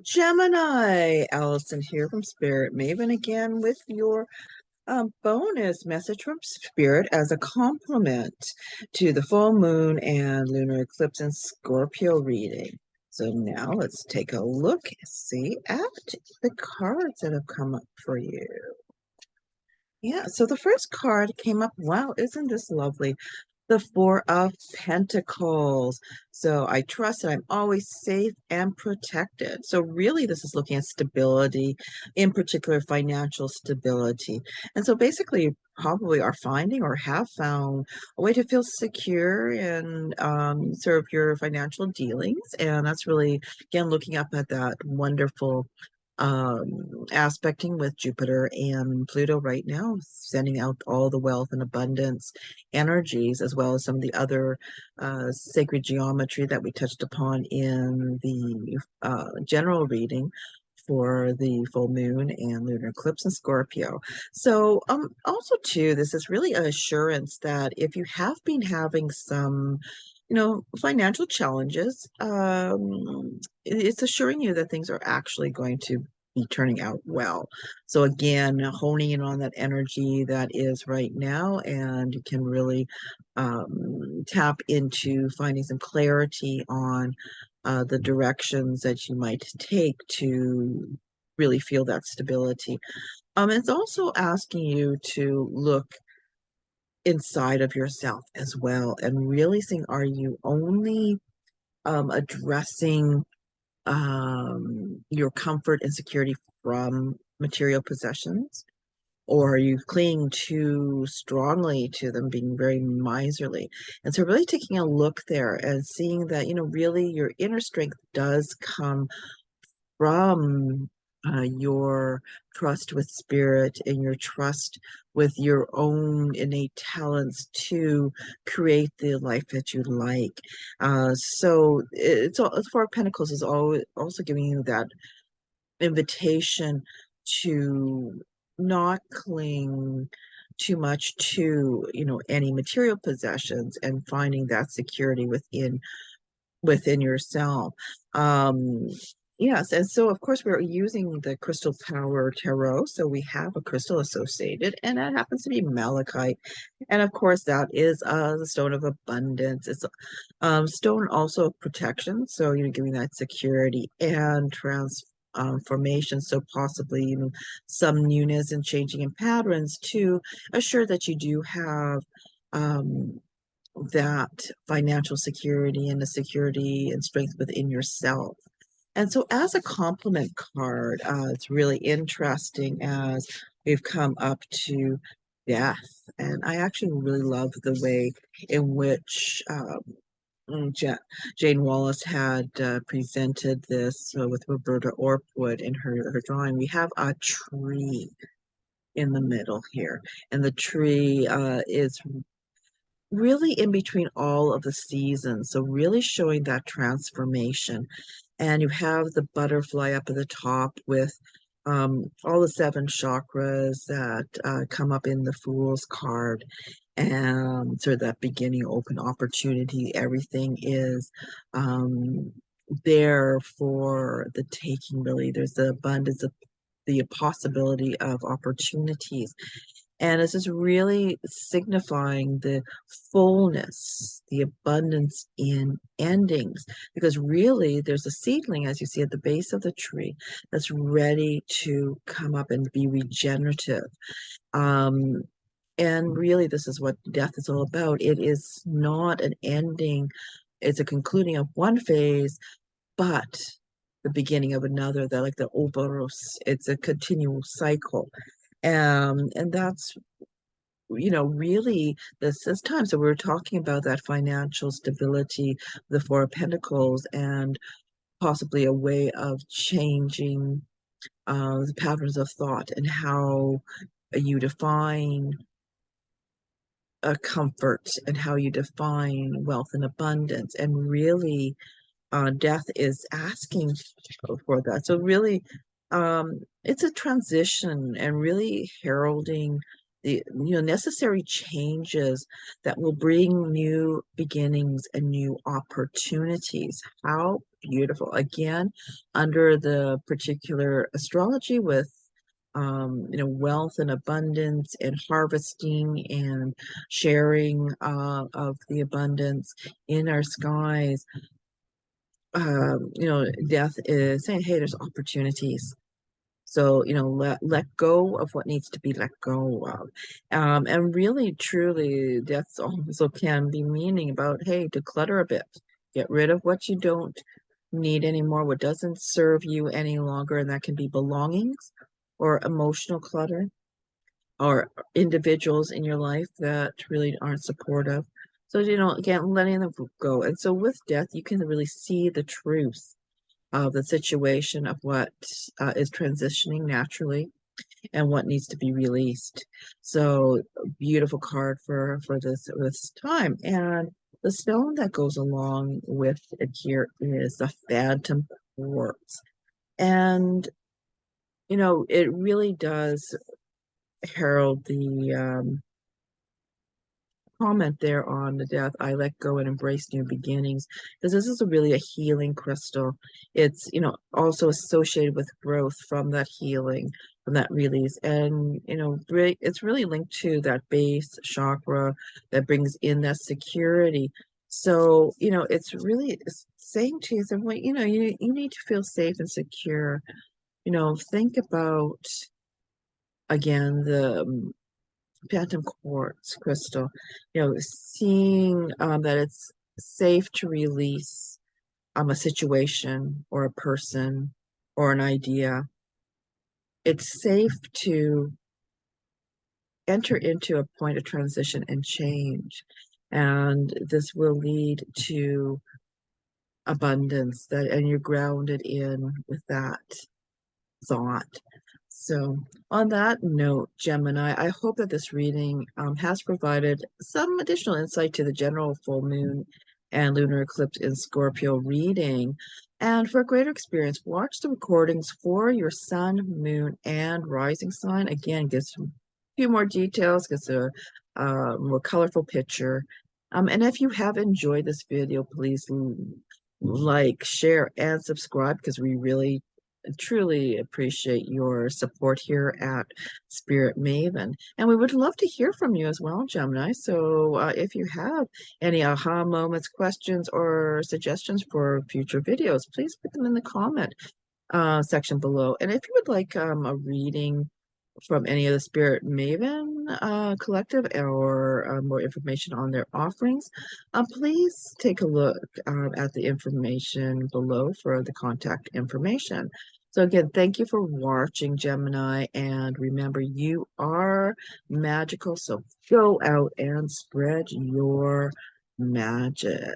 Gemini, Allyson here from Spirit Maven again with your bonus message from Spirit as a complement to the full moon and lunar eclipse and Scorpio reading. So now let's take a look, see at the cards that have come up for you. Yeah, so the first card came up. Wow, isn't this lovely? The Four of Pentacles. So I trust that I'm always safe and protected. So really, this is looking at stability, in particular financial stability. And so basically, you probably are finding or have found a way to feel secure and sort of your financial dealings. And that's really, again, looking up at that wonderful aspecting with Jupiter and Pluto right now, sending out all the wealth and abundance energies, as well as some of the other sacred geometry that we touched upon in the general reading for the full moon and lunar eclipse in Scorpio. So also too, this is really an assurance that if you have been having some financial challenges, it's assuring you that things are actually going to be turning out well. So again, honing in on that energy that is right now, and you can really tap into finding some clarity on the directions that you might take to really feel that stability. It's also asking you to look inside of yourself as well and really seeing, are you only addressing your comfort and security from material possessions, or are you clinging too strongly to them, being very miserly? And so really taking a look there and seeing that, really your inner strength does come from your trust with spirit and your trust with your own innate talents to create the life that you like. So it's Four of Pentacles is always also giving you that invitation to not cling too much to any material possessions, and finding that security within yourself. Um, yes, and so of course we're using the Crystal Power Tarot, so we have a crystal associated, and that happens to be malachite, and of course that is the stone of abundance. It's stone also of protection, so giving that security and transformation, so possibly some newness and changing in patterns to assure that you do have um that financial security and the security and strength within yourself. And so as a complement card, it's really interesting as we've come up to death. And I actually really love the way in which Jane Wallace had presented this with Roberta Orpwood in her drawing. We have a tree in the middle here, and the tree is really in between all of the seasons. So really showing that transformation. And you have the butterfly up at the top with all the seven chakras that come up in the Fool's card. And sort of that beginning open opportunity. Everything is there for the taking, really. There's the abundance of the possibility of opportunities. And this is really signifying the fullness, the abundance in endings, because really there's a seedling, as you see at the base of the tree, that's ready to come up and be regenerative. Um, and really, this is what death is all about. It is not an ending, it's a concluding of one phase, but the beginning of another. They're like the Ouroboros, it's a continual cycle. And that's really this time. So we were talking about that financial stability, the Four of Pentacles, and possibly a way of changing the patterns of thought and how you define a comfort and how you define wealth and abundance. And really, death is asking for that. So really, it's a transition and really heralding the necessary changes that will bring new beginnings and new opportunities. How beautiful. Again, under the particular astrology with wealth and abundance and harvesting and sharing of the abundance in our skies. Death is saying, hey, there's opportunities. So, let go of what needs to be let go of. And really, truly, death also can be meaning about, hey, declutter a bit. Get rid of what you don't need anymore, what doesn't serve you any longer. And that can be belongings or emotional clutter or individuals in your life that really aren't supportive. So, again, letting them go. And so with death, you can really see the truth of the situation of what is transitioning naturally and what needs to be released. So beautiful card for this time. And the stone that goes along with it here is the phantom quartz. And it really does herald the comment there on the death. I let go and embrace new beginnings, because this is really a healing crystal. It's also associated with growth from that healing, from that release, and it's really linked to that base chakra that brings in that security. So it's really saying to yourself, well, you need to feel safe and secure. Think about, again, the phantom quartz crystal, seeing that it's safe to release a situation or a person or an idea. It's safe to enter into a point of transition and change. And this will lead to abundance, and you're grounded in with that thought. So, on that note, Gemini, I hope that this reading has provided some additional insight to the general full moon and lunar eclipse in Scorpio reading. And for a greater experience, watch the recordings for your sun, moon, and rising sign. Again, gives a few more details, gives a more colorful picture. And if you have enjoyed this video, please like, share, and subscribe, because we really truly appreciate your support here at Spirit Maven. And we would love to hear from you as well, Gemini. So if you have any aha moments, questions, or suggestions for future videos, please put them in the comment section below. And if you would like a reading from any of the Spirit Maven collective, or more information on their offerings, please take a look at the information below for the contact information. So again, thank you for watching, Gemini, and remember, you are magical, so go out and spread your magic.